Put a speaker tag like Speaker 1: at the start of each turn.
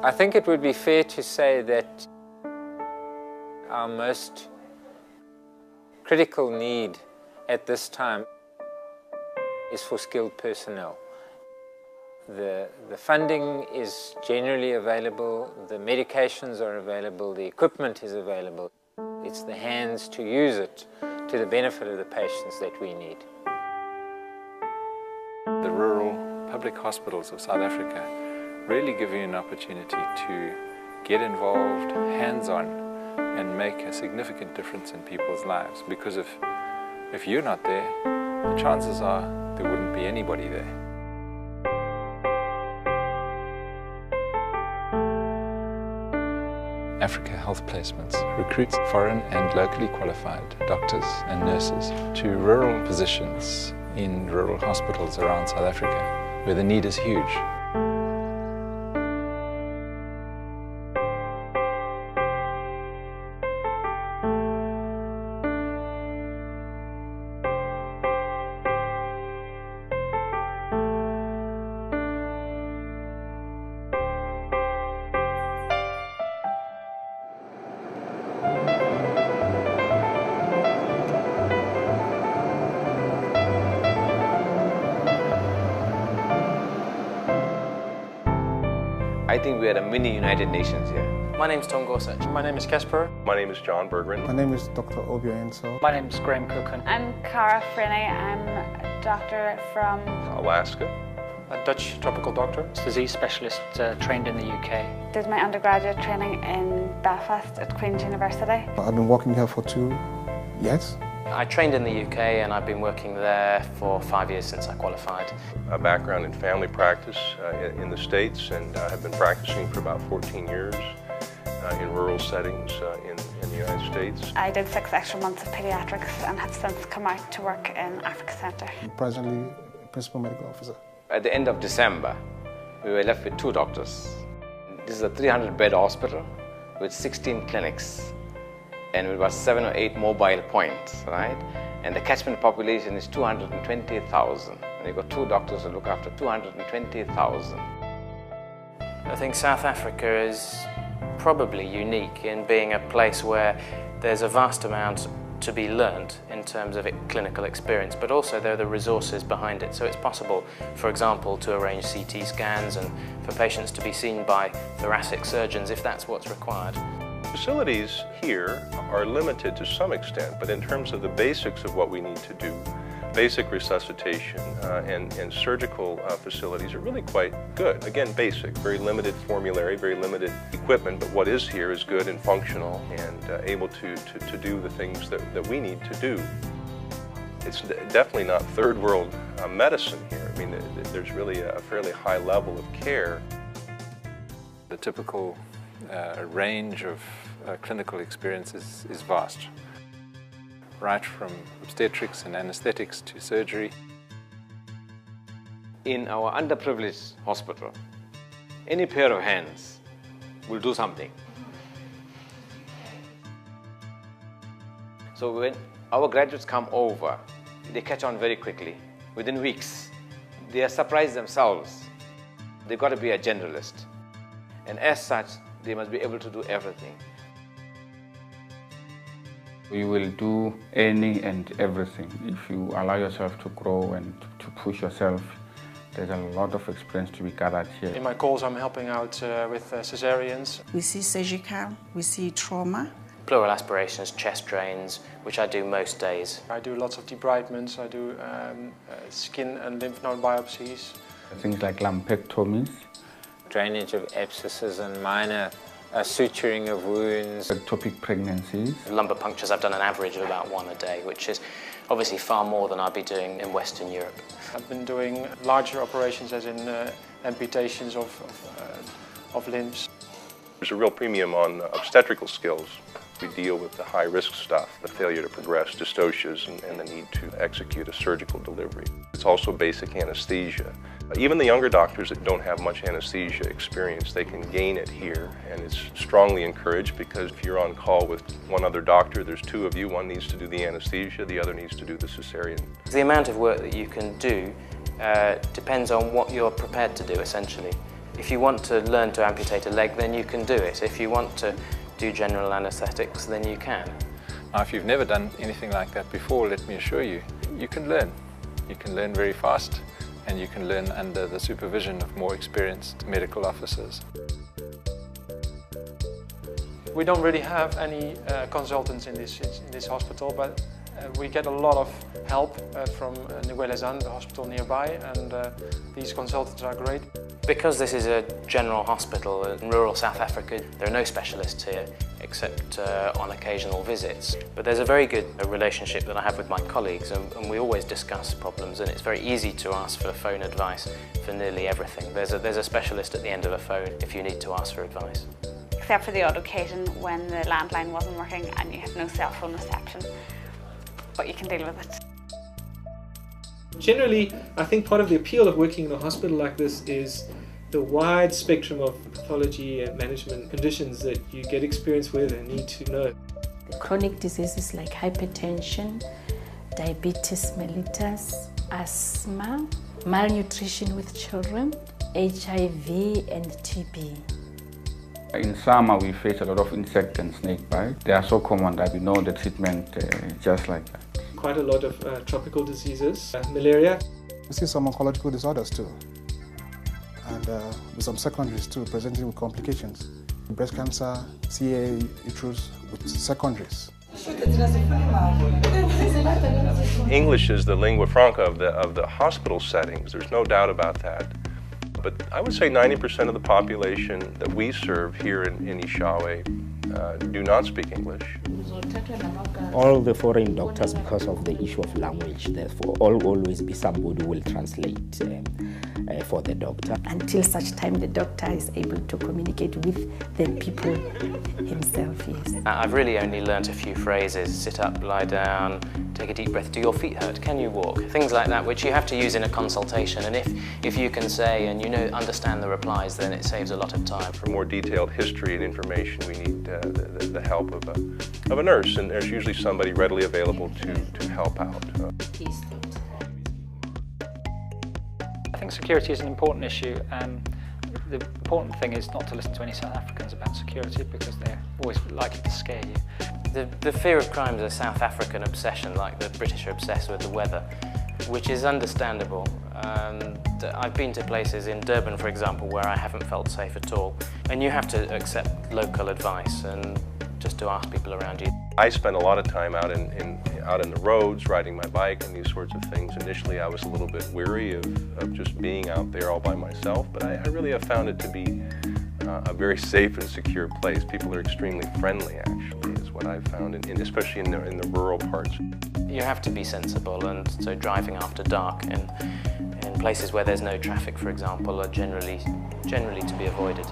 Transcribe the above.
Speaker 1: I think it would be fair to say that our most critical need at this time is for skilled personnel. The funding is generally available, the medications are available, the equipment is available. It's the hands to use it to the benefit of the patients that we need.
Speaker 2: The rural public hospitals of South Africa really give you an opportunity to get involved, hands-on, and make a significant difference in people's lives. Because if you're not there, the chances are there wouldn't be anybody there. Africa Health Placements recruits foreign and locally qualified doctors and nurses to rural positions in rural hospitals around South Africa, where the need is huge.
Speaker 3: I think we are a mini United Nations here.
Speaker 4: My name is Tom Gorsuch.
Speaker 5: My name is Casper.
Speaker 6: My name is John Bergman.
Speaker 7: My name is Dr. Otieno.
Speaker 5: My name is Graham Cookin.
Speaker 8: I'm Cara Frinney. I'm a doctor from
Speaker 6: Alaska.
Speaker 5: A Dutch tropical doctor, disease specialist trained in the UK.
Speaker 8: Did my undergraduate training in Belfast at Queen's University.
Speaker 7: I've been working here for 2 years.
Speaker 4: I trained in the UK and I've been working there for 5 years since I qualified.
Speaker 6: A background in family practice in the States, and have been practicing for about 14 years in rural settings in the United States.
Speaker 8: I did 6 extra months of pediatrics and have since come out to work in Africa Centre.
Speaker 7: I'm presently Principal Medical Officer.
Speaker 3: At the end of December, we were left with 2 doctors. This is a 300-bed hospital with 16 clinics and with about 7 or 8 mobile points, right? And the catchment population is 220,000. And you've got 2 doctors to look after 220,000.
Speaker 4: I think South Africa is probably unique in being a place where there's a vast amount to be learned in terms of clinical experience, but also there are the resources behind it. So it's possible, for example, to arrange CT scans and for patients to be seen by thoracic surgeons if that's what's required.
Speaker 6: Facilities here are limited to some extent, but in terms of the basics of what we need to do, basic resuscitation and surgical facilities are really quite good. Again, basic, very limited formulary, very limited equipment, but what is here is good and functional and able to do the things that we need to do. It's definitely not third world medicine here. I mean, there's really a fairly high level of care.
Speaker 2: The typical range of clinical experiences is vast, right from obstetrics and anesthetics to surgery.
Speaker 3: In our underprivileged hospital, any pair of hands will do something. So when our graduates come over, they catch on very quickly. Within weeks, they are surprised themselves. They've got to be a generalist. And as such, they must be able to do everything.
Speaker 9: You will do any and everything. If you allow yourself to grow and to push yourself, there's a lot of experience to be gathered here.
Speaker 5: In my calls, I'm helping out with cesareans.
Speaker 10: We see surgical, we see trauma.
Speaker 4: Pleural aspirations, chest drains, which I do most days.
Speaker 5: I do lots of debridements, I do skin and lymph node biopsies.
Speaker 9: Things like lumpectomies.
Speaker 1: Drainage of abscesses and minor suturing of wounds.
Speaker 9: Ectopic pregnancies.
Speaker 4: Lumbar punctures, I've done an average of about 1 a day, which is obviously far more than I'd be doing in Western Europe.
Speaker 5: I've been doing larger operations, as in amputations of limbs.
Speaker 6: There's a real premium on obstetrical skills. We deal with the high-risk stuff, the failure to progress, dystocias, and the need to execute a surgical delivery. It's also basic anesthesia. Even the younger doctors that don't have much anesthesia experience, they can gain it here, and it's strongly encouraged because if you're on call with one other doctor, there's 2 of you, one needs to do the anesthesia, the other needs to do the cesarean.
Speaker 4: The amount of work that you can do depends on what you're prepared to do, essentially. If you want to learn to amputate a leg, then you can do it. If you want to do general anaesthetics, then you can.
Speaker 2: Now, if you've never done anything like that before, let me assure you, you can learn. You can learn very fast, and you can learn under the supervision of more experienced medical officers.
Speaker 5: We don't really have any consultants in this hospital, but we get a lot of help from Ngoe, the hospital nearby, and these consultants are great.
Speaker 4: Because this is a general hospital in rural South Africa, there are no specialists here except on occasional visits. But there's a very good relationship that I have with my colleagues, and we always discuss problems, and it's very easy to ask for phone advice for nearly everything. There's a specialist at the end of a phone if you need to ask for advice.
Speaker 8: Except for the odd occasion when the landline wasn't working and you had no cell phone reception, but you can deal with it.
Speaker 11: Generally, I think part of the appeal of working in a hospital like this is the wide spectrum of pathology and management conditions that you get experience with and need to know.
Speaker 12: Chronic diseases like hypertension, diabetes mellitus, asthma, malnutrition with children, HIV and TB.
Speaker 9: In summer, we face a lot of insect and snake bite. They are so common that we know the treatment just like that.
Speaker 11: Quite a lot of tropical diseases, malaria.
Speaker 7: We see some oncological disorders too, and with some secondaries too, presenting with complications. Breast cancer, CA uterus with secondaries.
Speaker 6: English is the lingua franca of the hospital settings, there's no doubt about that. But I would say 90% of the population that we serve here in Ishawe do not speak English.
Speaker 13: All the foreign doctors, because of the issue of language, therefore always be somebody who will translate for the doctor.
Speaker 12: Until such time the doctor is able to communicate with the people himself, yes.
Speaker 4: I've really only learnt a few phrases: sit up, lie down, take a deep breath, do your feet hurt, can you walk? Things like that, which you have to use in a consultation, and if you can say and understand the replies, then it saves a lot of time.
Speaker 6: For more detailed history and information, we need the help of a nurse, and there's usually somebody readily available to help out.
Speaker 14: I think security is an important issue, and the important thing is not to listen to any South Africans about security, because they're always likely to scare you.
Speaker 4: The fear of crime is a South African obsession, like the British are obsessed with the weather, which is understandable. I've been to places in Durban, for example, where I haven't felt safe at all, and you have to accept local advice and just to ask people around you.
Speaker 6: I spent a lot of time out in the roads, riding my bike and these sorts of things. Initially, I was a little bit weary of just being out there all by myself, but I really have found it to be a very safe and secure place. People are extremely friendly, actually, is what I've found, especially in the rural parts.
Speaker 4: You have to be sensible, and so driving after dark in places where there's no traffic, for example, are generally to be avoided.